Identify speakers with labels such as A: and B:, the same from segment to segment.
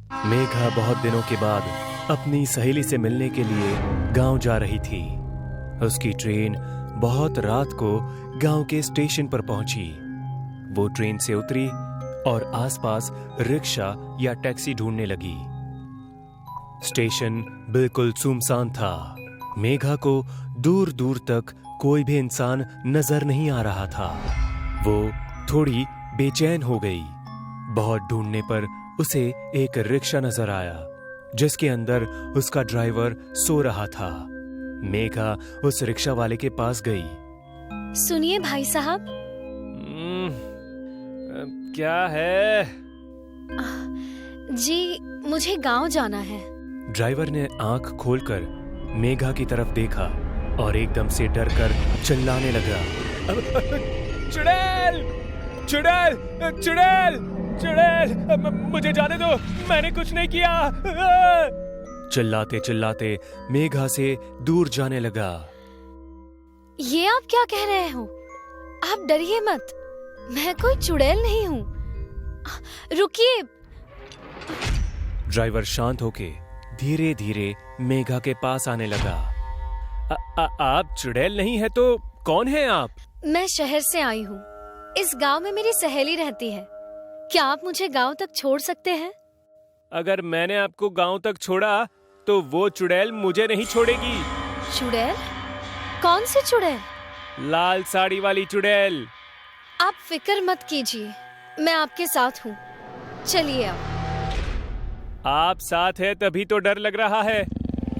A: मेघा बहुत दिनों के बाद अपनी सहेली से मिलने के लिए गांव जा रही थी। उसकी ट्रेन बहुत रात को गांव के स्टेशन पर पहुंची। वो ट्रेन से उतरी और आसपास रिक्शा या टैक्सी ढूंढने लगी। स्टेशन बिल्कुल सुनसान था। मेघा को दूर दूर तक कोई भी इंसान नजर नहीं आ रहा था। वो थोड़ी बेचैन हो गई। बहुत ढूंढने पर उसे एक रिक्शा नजर आया जिसके अंदर उसका ड्राइवर सो रहा था। मेघा उस रिक्शा वाले के पास गई।
B: सुनिए भाई साहब।
A: क्या है?
B: जी मुझे गांव जाना है।
A: ड्राइवर ने आंख खोलकर मेघा की तरफ देखा और एकदम से डरकर चिल्लाने लगा। चुड़ैल! चुड़ैल! चुड़ैल! चुड़ैल! मुझे जाने दो, मैंने कुछ नहीं किया। चिल्लाते चिल्लाते मेघा से दूर जाने लगा।
B: ये आप क्या कह रहे हो? आप डरिए मत, मैं कोई चुड़ैल नहीं हूँ। रुकिए।
A: ड्राइवर शांत होके धीरे धीरे मेघा के पास आने लगा। आप चुड़ैल नहीं है तो कौन है आप?
B: मैं शहर से आई हूँ। इस गांव में मेरी सहेली रहती है। क्या आप मुझे गांव तक छोड़ सकते हैं?
A: अगर मैंने आपको गांव तक छोड़ा तो वो चुड़ैल मुझे नहीं छोड़ेगी।
B: चुड़ैल? कौन सी चुड़ैल?
A: लाल साड़ी वाली चुड़ैल।
B: आप फिक्र मत कीजिए, मैं आपके साथ हूँ। चलिए
A: आप साथ है तभी तो डर लग रहा है।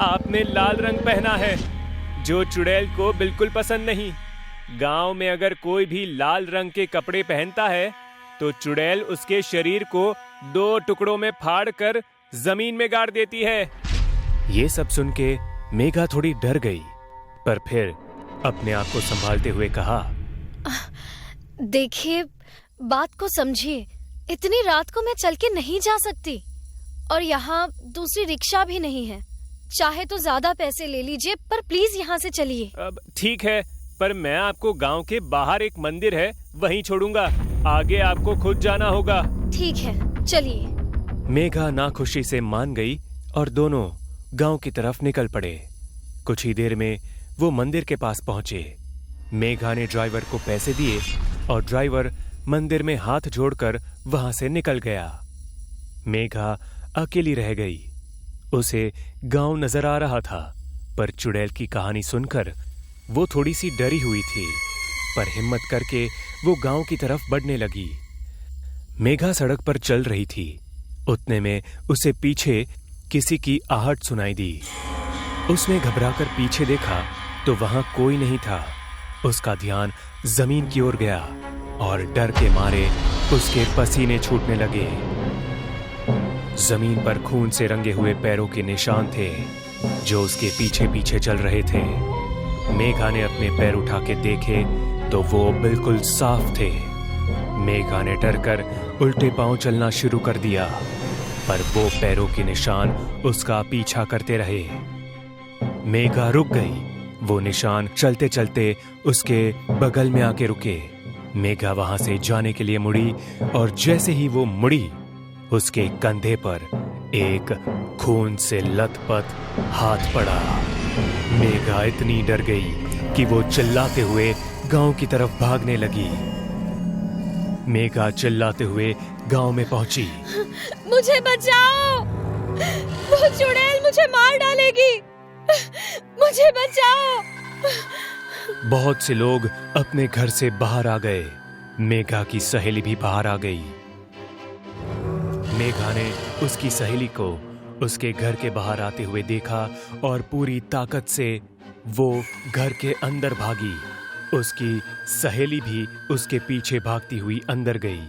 A: आपने लाल रंग पहना है जो चुड़ैल को बिल्कुल पसंद नहीं। गांव में अगर कोई भी लाल रंग के कपड़े पहनता है तो चुड़ैल उसके शरीर को 2 टुकड़ों में फाड़ कर जमीन में गाड़ देती है। ये सब सुन के मेघा थोड़ी डर गई, पर फिर अपने आप को संभालते हुए कहा,
B: देखिए बात को समझिए। इतनी रात को मैं चल के नहीं जा सकती और यहाँ दूसरी रिक्शा भी नहीं है। चाहे तो ज्यादा पैसे ले लीजिए पर प्लीज यहाँ से चलिए।
A: अब ठीक है, पर मैं आपको गांव के बाहर एक मंदिर है वहीं छोड़ूंगा। आगे आपको खुद जाना होगा।
B: ठीक है, चलिए।
A: मेघा नाखुशी से मान गई और दोनों गांव की तरफ निकल पड़े। कुछ ही देर में वो मंदिर के पास पहुंचे। मेघा ने ड्राइवर को पैसे दिए और ड्राइवर मंदिर में हाथ जोड़कर वहां से निकल गया। मेघा अकेली रह गई। उसे गांव नजर आ रहा था, पर चुड़ैल की कहानी सुनकर वो थोड़ी सी डरी हुई थी, पर हिम्मत करके वो गांव की तरफ बढ़ने लगी। मेघा सड़क पर चल रही थी। उतने में उसे पीछे किसी की आहट सुनाई दी। उसने घबराकर पीछे देखा तो वहां कोई नहीं था। उसका ध्यान जमीन की ओर गया और डर के मारे उसके पसीने छूटने लगे। जमीन पर खून से रंगे हुए पैरों के निशान थे जो उसके पीछे पीछे चल रहे थे। मेघा ने अपने पैर उठा के देखे तो वो बिल्कुल साफ थे। मेघा ने डरकर उल्टे पांव चलना शुरू कर दिया, पर वो पैरों के निशान उसका पीछा करते रहे। मेघा रुक गई। वो निशान चलते चलते उसके बगल में आके रुके। मेघा वहां से जाने के लिए मुड़ी और जैसे ही वो मुड़ी उसके कंधे पर एक खून से लथपथ हाथ पड़ा। मेघा इतनी डर गई कि वो चिल्लाते हुए गांव की तरफ भागने लगी। मेघा चिल्लाते हुए गांव में पहुंची।
B: मुझे बचाओ, वो चुड़ैल मुझे मार डालेगी, मुझे बचाओ।
A: बहुत से लोग अपने घर से बाहर आ गए। मेघा की सहेली भी बाहर आ गई। मेघा ने उसकी सहेली को उसके घर के बाहर आते हुए देखा और पूरी ताकत से वो घर के अंदर भागी। उसकी सहेली भी उसके पीछे भागती हुई अंदर गई।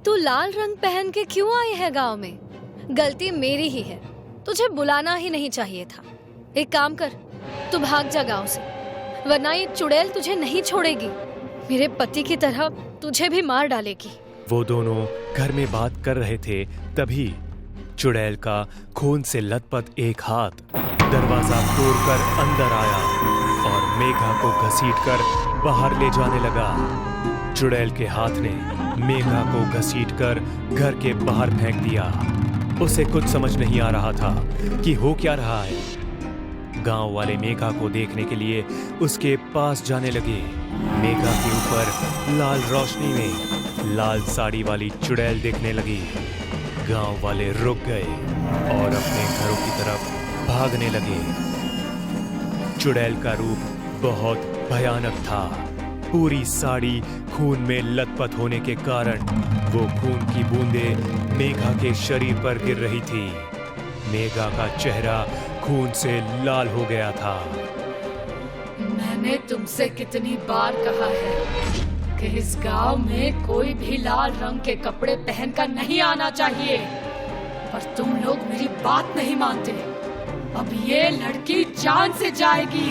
B: तू लाल रंग पहन के क्यों आई है गांव में? गलती मेरी ही है, तुझे बुलाना ही नहीं चाहिए था। एक काम कर, तू भाग जा गांव से, वरना ये चुड़ैल तुझे नहीं छोड़ेगी। मेरे पति की तरह तुझे भी मार डालेगी।
A: वो दोनों घर में बात कर रहे थे, तभी चुड़ैल का खून से लथपथ एक हाथ दरवाजा तोड़कर अंदर आया और मेघा को घसीटकर बाहर ले जाने लगा। चुड़ैल के हाथ ने मेघा को घसीटकर घर के बाहर फेंक दिया। उसे कुछ समझ नहीं आ रहा था कि हो क्या रहा है। गांव वाले मेघा को देखने के लिए उसके पास जाने लगे। मेघा के ऊपर लाल रोशनी में लाल साड़ी वाली चुड़ैल देखने लगी। गांव वाले रुक गए और अपने घरों की तरफ भागने लगे। चुड़ैल का रूप बहुत भयानक था। पूरी साड़ी खून में लथपथ होने के कारण वो खून की बूंदें मेघा के शरीर पर गिर रही थी। मेघा का चेहरा खून से लाल हो गया था।
C: मैंने तुमसे कितनी बार कहा है कि इस गांव में कोई भी लाल रंग के कपड़े पहनकर नहीं आना चाहिए, पर तुम लोग मेरी बात नहीं मानते। अब ये लड़की जान से जाएगी।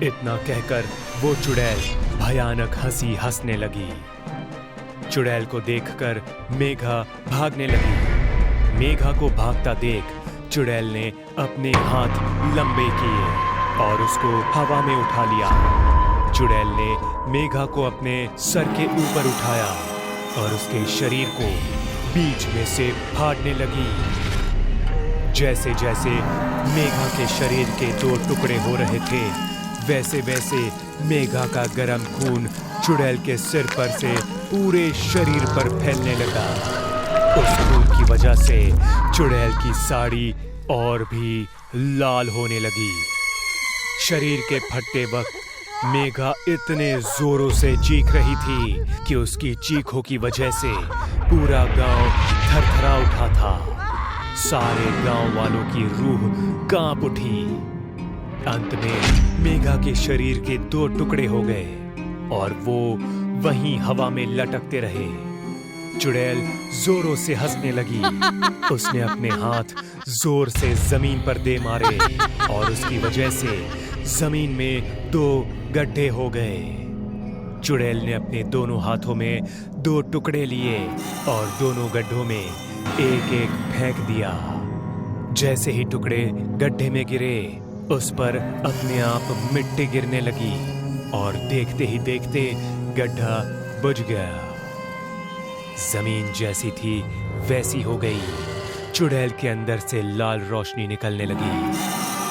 A: इतना कहकर वो चुड़ैल भयानक हंसी हंसने लगी। चुड़ैल को देखकर मेघा भागने लगी। मेघा को भागता देख चुड़ैल ने अपने हाथ लंबे किए और उसको हवा में उठा लिया। चुड़ैल ने मेघा को अपने सर के ऊपर उठाया और उसके शरीर को बीच में से फाड़ने लगी। जैसे जैसे मेघा के शरीर के दो टुकड़े हो रहे थे, वैसे वैसे मेघा का गर्म खून चुड़ैल के सिर पर से पूरे शरीर पर फैलने लगा। उस खून की वजह से चुड़ैल की साड़ी और भी लाल होने लगी। शरीर के फटते वक्त मेघा इतने जोरों से चीख रही थी कि उसकी चीखों की वजह से पूरा गांव थरथरा उठा था। सारे गांव वालों की रूह कांप उठी। अंत में मेघा के शरीर के दो टुकड़े हो गए और वो वहीं हवा में लटकते रहे। चुड़ैल जोरों से हंसने लगी। उसने अपने हाथ जोर से जमीन पर दे मारे और उसकी वजह से जमीन में दो गड्ढे हो गए। चुड़ैल ने अपने दोनों हाथों में दो टुकड़े लिए और दोनों गड्ढों में एक एक फेंक दिया। जैसे ही टुकड़े गड्ढे में गिरे, उस पर अपने आप मिट्टी गिरने लगी और देखते ही देखते गड्ढा बुझ गया। जमीन जैसी थी वैसी हो गई। चुड़ैल के अंदर से लाल रोशनी निकलने लगी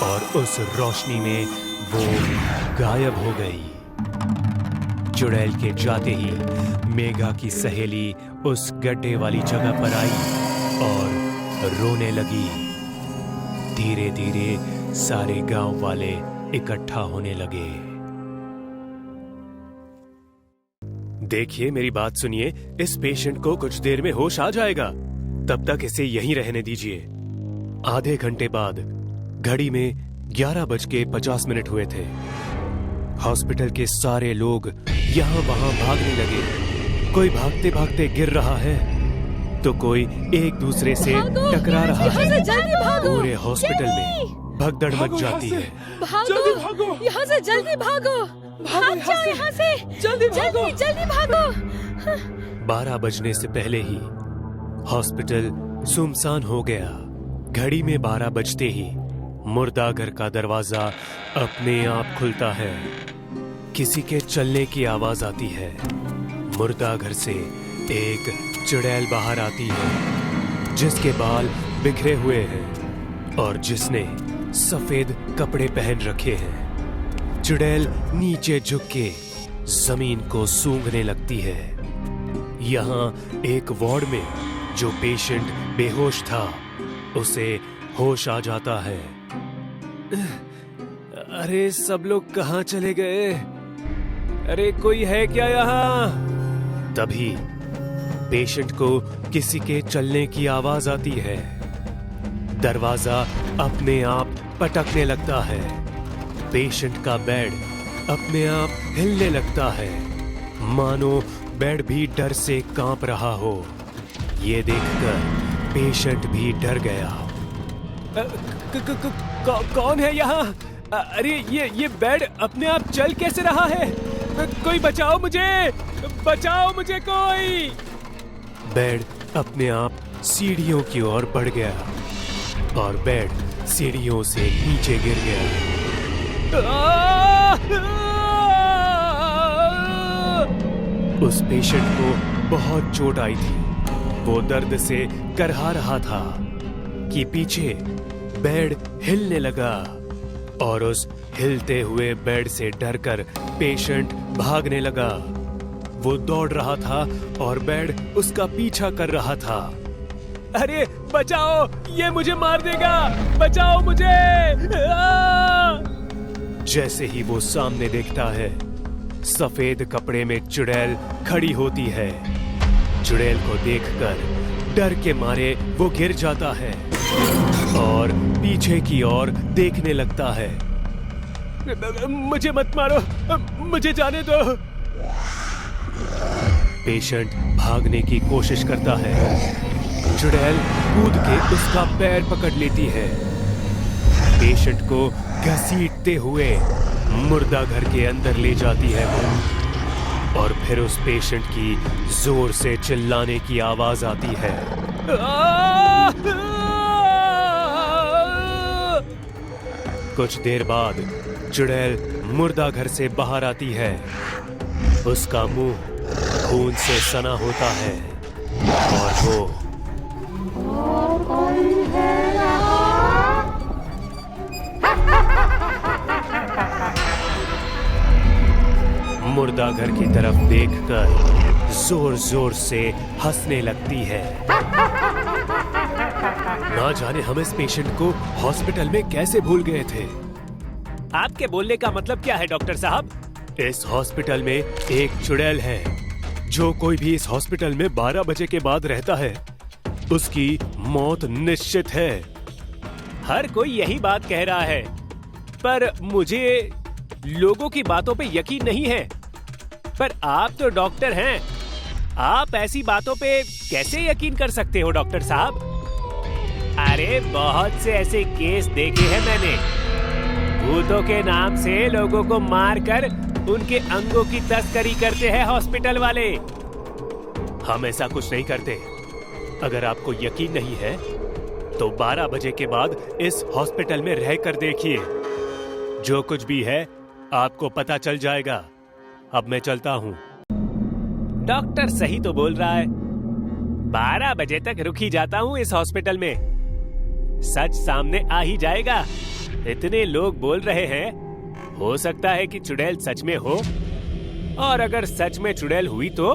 A: और उस रोशनी में वो गायब हो गई। चुड़ैल के जाते ही मेघा की सहेली उस गड्ढे वाली जगह पर आई और रोने लगी। धीरे धीरे सारे गांव वाले इकट्ठा होने लगे। देखिए, मेरी बात सुनिए। इस पेशेंट को कुछ देर में होश आ जाएगा, तब तक इसे यहीं रहने दीजिए। आधे घंटे बाद घड़ी में 11:50 हुए थे। हॉस्पिटल के सारे लोग यहाँ वहाँ भागने लगे। कोई भागते भागते गिर रहा है तो कोई एक दूसरे से टकरा रहा है। पूरे हॉस्पिटल में भगदड़ मच जाती है।
B: भागो, यहाँ से जल्दी भागो, भाग जाओ यहाँ से, जल्दी भागो।
A: 12 बजने से पहले ही हॉस्पिटल सुनसान हो गया। घड़ी में 12 बजते ही मुर्दाघर का दरवाजा अपने आप खुलता है। किसी के चलने की आवाज आती है। मुर्दाघर से एक चुड़ैल बाहर आती है, जिसके बाल बिखरे हुए हैं और जिसने सफेद कपड़े पहन रखे हैं। चुड़ैल नीचे झुक के जमीन को सूंघने लगती है। यहाँ एक वार्ड में जो पेशेंट बेहोश था, उसे होश आ जाता है। अरे सब लोग कहाँ चले गए? अरे कोई है क्या यहाँ? तभी पेशेंट को किसी के चलने की आवाज आती है। दरवाजा अपने आप पटकने लगता है। पेशेंट का बेड अपने आप हिलने लगता है, मानो बेड भी डर से कांप रहा हो। ये देखकर पेशेंट भी डर गया। कौन है यहाँ? अरे ये बेड अपने आप चल कैसे रहा है? कोई बचाओ मुझे कोई। बेड अपने आप सीढ़ियों की ओर बढ़ गया और बेड सीढ़ियों से नीचे गिर गया। उस पेशेंट को बहुत चोट आई थी। वो दर्द से करहा रहा था कि पीछे बेड हिलने लगा और उस हिलते हुए बेड से डरकर पेशेंट भागने लगा। वो दौड़ रहा था और बेड उसका पीछा कर रहा था। अरे बचाओ, ये मुझे मार देगा, बचाओ मुझे! जैसे ही वो सामने देखता है, सफेद कपड़े में चुड़ैल खड़ी होती है। चुड़ैल को देखकर डर के मारे वो गिर जाता है और पीछे की ओर देखने लगता है। मुझे मत मारो, मुझे जाने दो। पेशेंट भागने की कोशिश करता है। चुड़ैल कूद के उसका पैर पकड़ लेती है। पेशेंट को घसीटते हुए मुर्दा घर के अंदर ले जाती है वो, और फिर उस पेशेंट की जोर से चिल्लाने की आवाज आती है। कुछ देर बाद चुड़ैल मुर्दा घर से बाहर आती है। उसका मुंह खून से सना होता है और वो मुर्दा घर की तरफ देखकर जोर जोर से हंसने लगती है। ना जाने हम इस पेशेंट को हॉस्पिटल में कैसे भूल गए थे। आपके बोलने का मतलब क्या है डॉक्टर साहब? इस हॉस्पिटल में एक चुड़ैल है। जो कोई भी इस हॉस्पिटल में 12 बजे के बाद रहता है, उसकी मौत निश्चित है। हर कोई यही बात कह रहा है, पर मुझे लोगों की बातों पे यकीन नहीं है। पर आप तो डॉक्टर हैं, आप ऐसी बातों पे कैसे यकीन कर सकते हो डॉक्टर साहब? अरे बहुत से ऐसे केस देखे हैं मैंने। भूतों के नाम से लोगों को मारकर उनके अंगों की तस्करी करते हैं हॉस्पिटल वाले। हम ऐसा कुछ नहीं करते। अगर आपको यकीन नहीं है तो 12 बजे के बाद इस हॉस्पिटल में रहकर देखिए। जो कुछ भी है आपको पता चल जाएगा। अब मैं चलता हूँ। डॉक्टर सही तो बोल रहा है। 12 बजे तक रुक ही जाता हूँ इस हॉस्पिटल में। सच सामने आ ही जाएगा। इतने लोग बोल रहे हैं, हो सकता है कि चुड़ैल सच में हो। और अगर सच में चुड़ैल हुई तो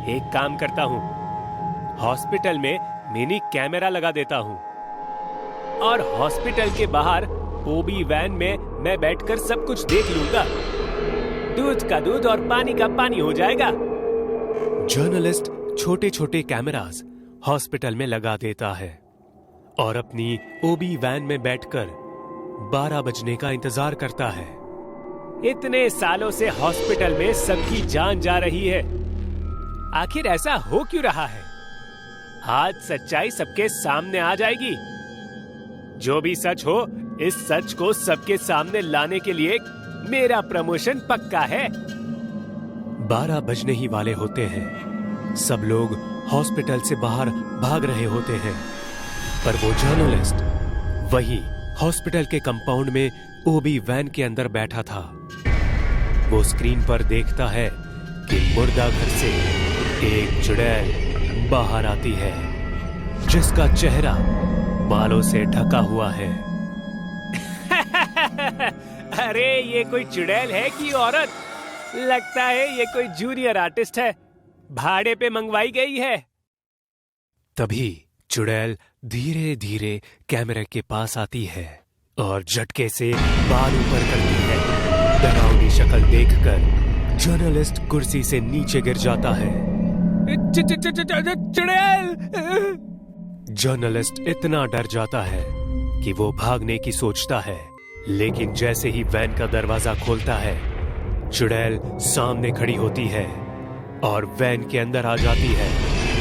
A: एक काम करता हूँ, हॉस्पिटल में मिनी कैमरा लगा देता हूँ और हॉस्पिटल के बाहर ओबी वैन में मैं बैठकर सब कुछ देख लूंगा। दूध का दूध और पानी का पानी हो जाएगा। जर्नलिस्ट छोटे छोटे कैमरास हॉस्पिटल में लगा देता है और अपनी ओबी वैन में बैठकर 12 बजने का इंतजार करता है। इतने सालों से हॉस्पिटल में सबकी जान जा रही है। आखिर ऐसा हो क्यों रहा है? आज सच्चाई सबके सामने आ जाएगी। जो भी सच हो, इस सच को सबके सामने लाने के लिए मेरा प्रमोशन पक्का है। 12 बजने ही वाले होते हैं। सब लोग हॉस्पिटल से बाहर भाग रहे होते हैं, पर वो जर्नलिस्ट वही हॉस्पिटल के कंपाउंड में ओबी वैन के अंदर बैठा था। वो स्क्रीन पर देखता है कि मुर्दा घर से एक चुड़ैल बाहर आती है, जिसका चेहरा बालों से ढका हुआ है। अरे ये कोई चुड़ैल है कि औरत? लगता है ये कोई जूनियर आर्टिस्ट है, भाड़े पे मंगवाई गई है। तभी चुड़ैल धीरे धीरे कैमरे के पास आती है और झटके से बाल ऊपर करती है। डरावनी शक्ल देखकर जर्नलिस्ट कुर्सी से नीचे गिर जाता है। चुड़ैल! जर्नलिस्ट इतना डर जाता है कि वो भागने की सोचता है, लेकिन जैसे ही वैन का दरवाजा खोलता है, चुड़ैल सामने खड़ी होती है और वैन के अंदर आ जाती है।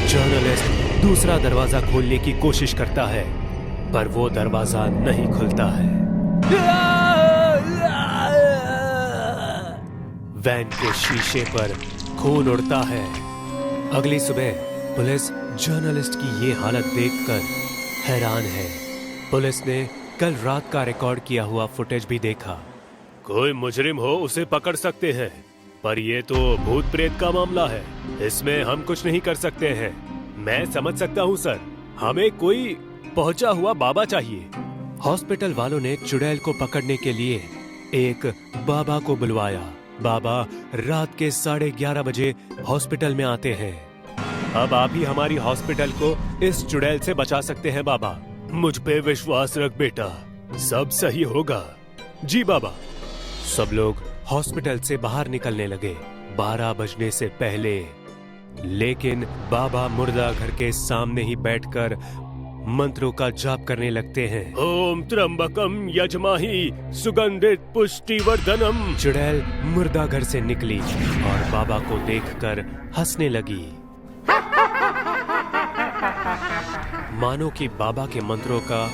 A: जर्नलिस्ट दूसरा दरवाजा खोलने की कोशिश करता है, पर वो दरवाजा नहीं खुलता है। वैन के शीशे पर खून उड़ता है। अगली सुबह पुलिस जर्नलिस्ट की ये हालत देखकर हैरान है। पुलिस ने कल रात का रिकॉर्ड किया हुआ फुटेज भी देखा। कोई मुजरिम हो उसे पकड़ सकते हैं, पर ये तो भूत प्रेत का मामला है, इसमें हम कुछ नहीं कर सकते हैं। मैं समझ सकता हूँ सर, हमें कोई पहुंचा हुआ बाबा चाहिए। हॉस्पिटल वालों ने चुड़ैल को पकड़ने के लिए एक बाबा को बुलवाया। बाबा रात के 11:30 बजे हॉस्पिटल में आते हैं। अब आप ही हमारी हॉस्पिटल को इस चुड़ैल से बचा सकते हैं बाबा। मुझ पे विश्वास रख बेटा, सब सही होगा। जी बाबा। सब लोग हॉस्पिटल से बाहर निकलने लगे 12 बजने से पहले, लेकिन बाबा मुर्दा घर के सामने ही बैठकर मंत्रों का जाप करने लगते हैं। ओम त्र्यंबकम यजमाहि सुगंधित पुष्टिवर्धनम। चुड़ैल मुर्दा घर से निकली और बाबा को देखकर हंसने लगी, मानो कि बाबा के मंत्रों का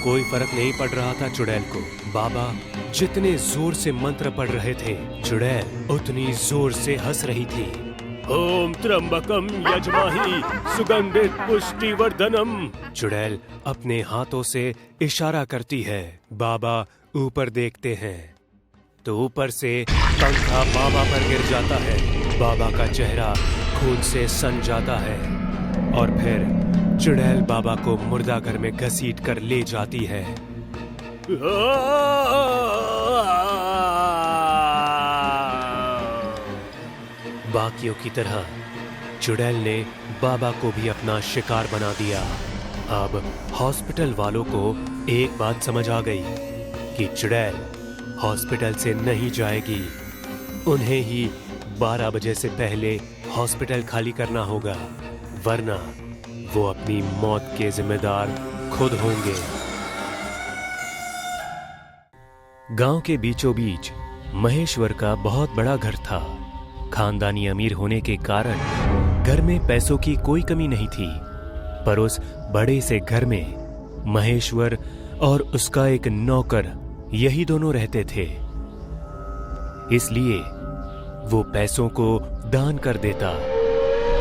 A: कोई फर्क नहीं पड़ रहा था चुड़ैल को। बाबा जितने जोर से मंत्र पढ़ रहे थे, चुड़ैल उतनी जोर से हंस रही थी। ओम त्र्यंबकम यजमाहि सुगंधित पुष्टिवर्धनम। चुड़ैल अपने हाथों से इशारा करती है। बाबा ऊपर देखते हैं तो ऊपर से पंखा बाबा पर गिर जाता है। बाबा का चेहरा खून से सन जाता है और फिर चुड़ैल बाबा को मुर्दा घर में घसीट कर ले जाती है। बाकियों की तरह चुड़ैल ने बाबा को भी अपना शिकार बना दिया। अब हॉस्पिटल वालों को एक बात समझ आ गई कि चुड़ैल हॉस्पिटल से नहीं जाएगी। उन्हें ही 12 बजे से पहले हॉस्पिटल खाली करना होगा, वरना वो अपनी मौत के जिम्मेदार खुद होंगे। गांव के बीचों बीच महेश्वर का बहुत बड़ा घर था। खानदानी अमीर होने के कारण घर में पैसों की कोई कमी नहीं थी, पर उस बड़े से घर में महेश्वर और उसका एक नौकर, यही दोनों रहते थे। इसलिए वो पैसों को दान कर देता।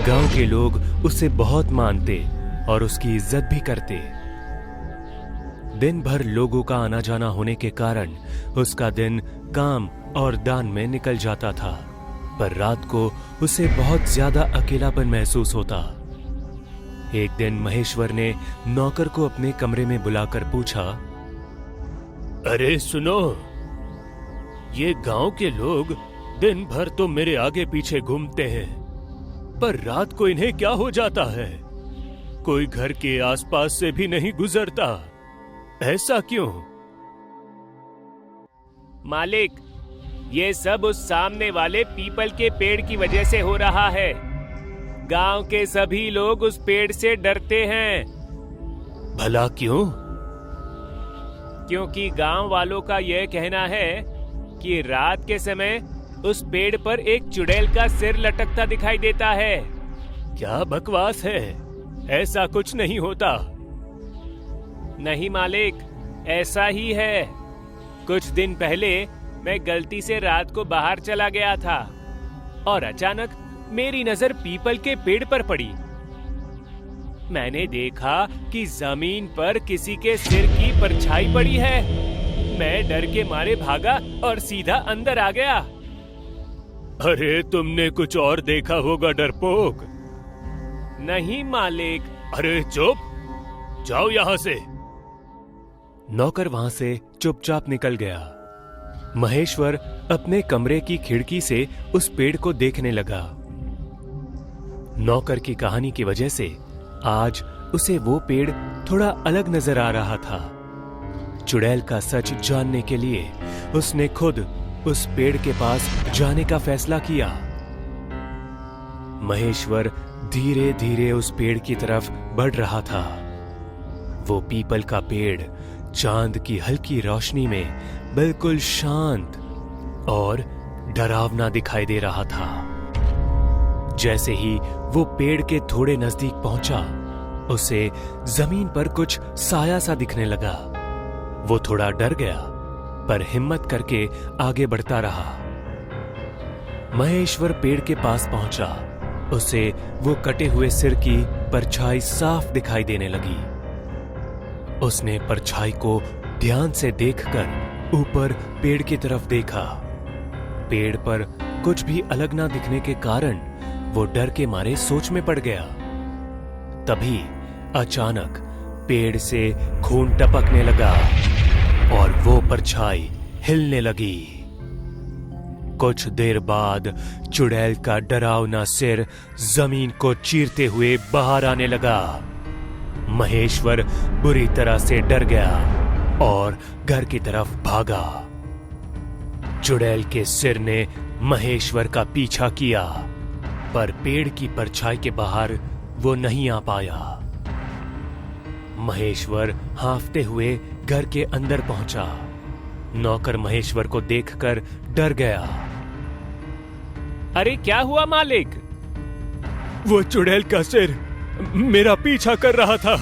A: गांव के लोग उसे बहुत मानते और उसकी इज्जत भी करते। दिन भर लोगों का आना जाना होने के कारण उसका दिन काम और दान में निकल जाता था, पर रात को उसे बहुत ज्यादा अकेलापन महसूस होता। एक दिन महेश्वर ने नौकर को अपने कमरे में बुलाकर पूछा, अरे सुनो, ये गांव के लोग दिन भर तो मेरे आगे पीछे घूमते हैं, पर रात को इन्हें क्या हो जाता है? कोई घर के आसपास से भी नहीं गुजरता, ऐसा क्यों?
D: मालिक, ये सब उस सामने वाले पीपल के पेड़ की वजह से हो रहा है। गांव के सभी लोग उस पेड़ से डरते हैं।
A: भला क्यों?
D: क्योंकि गांव वालों का यह कहना है कि रात के समय उस पेड़ पर एक चुड़ैल का सिर लटकता दिखाई देता है।
A: क्या बकवास है, ऐसा कुछ नहीं होता।
D: नहीं मालिक, ऐसा ही है। कुछ दिन पहले मैं गलती से रात को बाहर चला गया था और अचानक मेरी नजर पीपल के पेड़ पर पड़ी। मैंने देखा कि जमीन पर किसी के सिर की परछाई पड़ी है। मैं डर के मारे भागा और सीधा अंदर आ गया।
A: अरे तुमने कुछ और देखा होगा डरपोक।
D: नहीं मालिक।
A: अरे चुप, जाओ यहां से। नौकर वहां से चुपचाप निकल गया। महेश्वर अपने कमरे की खिड़की से उस पेड़ को देखने लगा। नौकर की कहानी की वजह से आज उसे वो पेड़ थोड़ा अलग नजर आ रहा था। चुड़ैल का सच जानने के लिए उसने खुद उस पेड़ के पास जाने का फैसला किया। महेश्वर धीरे धीरे उस पेड़ की तरफ बढ़ रहा था। वो पीपल का पेड़ चांद की हल्की रोशनी में बिल्कुल शांत और डरावना दिखाई दे रहा था। जैसे ही वो पेड़ के थोड़े नजदीक पहुंचा, उसे जमीन पर कुछ साया सा दिखने लगा। वो थोड़ा डर गया, पर हिम्मत करके आगे बढ़ता रहा। महेश्वर पेड़ के पास पहुंचा। उसे वो कटे हुए सिर की परछाई साफ दिखाई देने लगी। उसने परछाई को ध्यान से देखकर ऊपर पेड़ की तरफ देखा। पेड़ पर कुछ भी अलग ना दिखने के कारण वो डर के मारे सोच में पड़ गया। तभी अचानक पेड़ से खून टपकने लगा और वो परछाई हिलने लगी। कुछ देर बाद चुड़ैल का डरावना सिर जमीन को चीरते हुए बाहर आने लगा। महेश्वर बुरी तरह से डर गया और घर की तरफ भागा। चुड़ैल के सिर ने महेश्वर का पीछा किया, पर पेड़ की परछाई के बाहर वो नहीं आ पाया। महेश्वर हांफते हुए घर के अंदर पहुंचा। नौकर महेश्वर को देखकर डर गया।
D: अरे क्या हुआ मालिक?
A: वो चुड़ैल का सिर मेरा पीछा कर रहा था।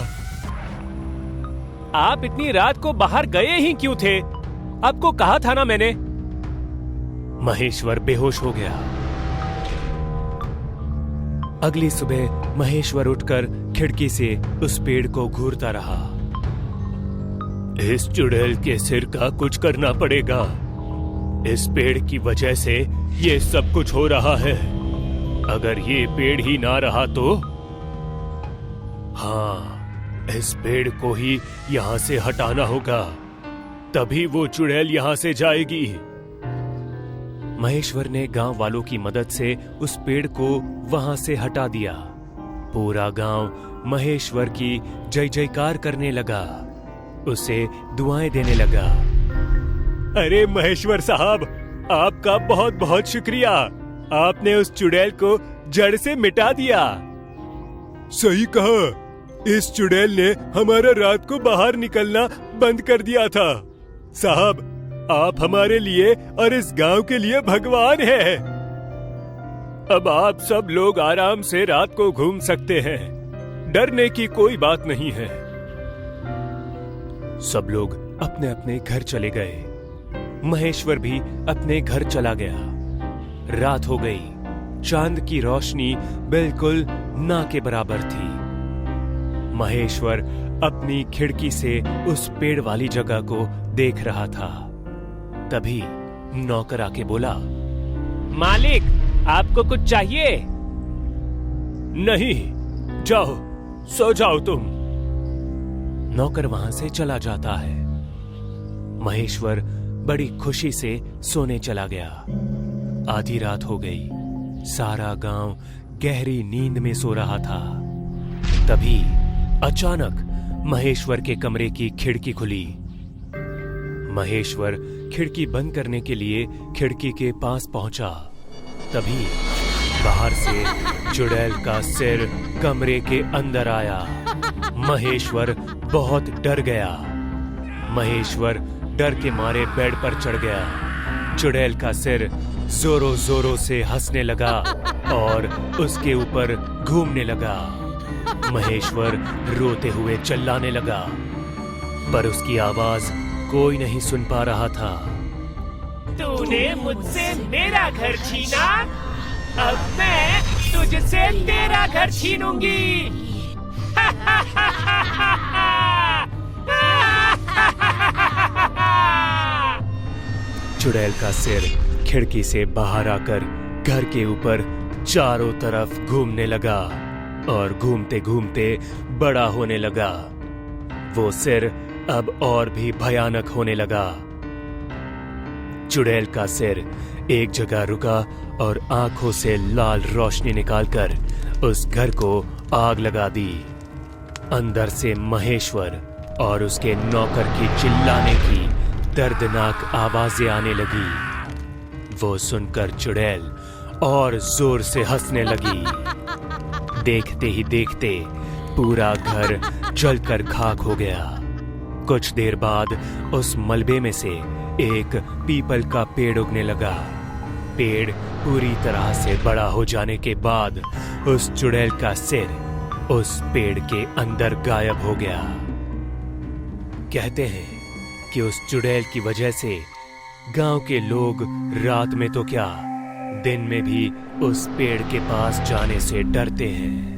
D: आप इतनी रात को बाहर गए ही क्यों थे? आपको कहा था ना मैंने।
A: महेश्वर बेहोश हो गया। अगली सुबह महेश्वर उठकर खिड़की से उस पेड़ को घूरता रहा। इस चुड़ैल के सिर का कुछ करना पड़ेगा। इस पेड़ की वजह से ये सब कुछ हो रहा है। अगर ये पेड़ ही ना रहा तो? हाँ, इस पेड़ को ही यहां से हटाना होगा, तभी वो चुड़ैल यहां से जाएगी। महेश्वर ने गांव वालों की मदद से उस पेड़ को वहां से हटा दिया। पूरा गांव महेश्वर की जय जयकार करने लगा, उसे दुआएं देने लगा। अरे महेश्वर साहब, आपका बहुत बहुत शुक्रिया। आपने उस चुड़ैल को जड़ से मिटा दिया। सही कहा, इस चुड़ैल ने हमारा रात को बाहर निकलना बंद कर दिया था। साहब, आप हमारे लिए और इस गांव के लिए भगवान हैं। अब आप सब लोग आराम से रात को घूम सकते हैं। डरने की कोई बात नहीं है। सब लोग अपने अपने घर चले गए। महेश्वर भी अपने घर चला गया। रात हो गई। चांद की रोशनी बिल्कुल ना के बराबर थी। महेश्वर अपनी खिड़की से उस पेड़ वाली जगह को देख रहा था। तभी नौकर आके बोला,
D: मालिक, आपको कुछ चाहिए?
A: नहीं, जाओ, सो जाओ तुम। नौकर वहां से चला जाता है। महेश्वर बड़ी खुशी से सोने चला गया। आधी रात हो गई। सारा गांव गहरी नींद में सो रहा था। तभी अचानक महेश्वर के कमरे की खिड़की खुली। महेश्वर खिड़की बंद करने के लिए खिड़की के पास पहुंचा। तभी बाहर से चुड़ैल का सिर कमरे के अंदर आया। महेश्वर बहुत डर गया। महेश्वर डर के मारे बेड पर चढ़ गया। चुड़ैल का सिर जोरों जोरों से हंसने लगा और उसके ऊपर घूमने लगा। महेश्वर रोते हुए चिल्लाने लगा, पर उसकी आवाज कोई नहीं सुन पा रहा था।
D: तूने मुझसे मेरा घर छीना, अब मैं तुझसे तेरा घर छीनूंगी।
A: चुड़ैल का सिर खिड़की से बाहर आकर घर के ऊपर चारों तरफ घूमने लगा और घूमते घूमते बड़ा होने लगा। वो सिर अब और भी भयानक होने लगा। चुड़ैल का सिर एक जगह रुका और आंखों से लाल रोशनी निकालकर उस घर को आग लगा दी। अंदर से महेश्वर और उसके नौकर की चिल्लाने की दर्दनाक आवाजें आने लगी। वो सुनकर चुड़ैल और जोर से हंसने लगी। देखते ही देखते पूरा घर जलकर खाक हो गया। कुछ देर बाद उस मलबे में से एक पीपल का पेड़ उगने लगा। पेड़ पूरी तरह से बड़ा हो जाने के बाद उस चुड़ैल का सिर उस पेड़ के अंदर गायब हो गया। कहते हैं कि उस चुड़ैल की वजह से गांव के लोग रात में तो क्या, दिन में भी उस पेड़ के पास जाने से डरते हैं।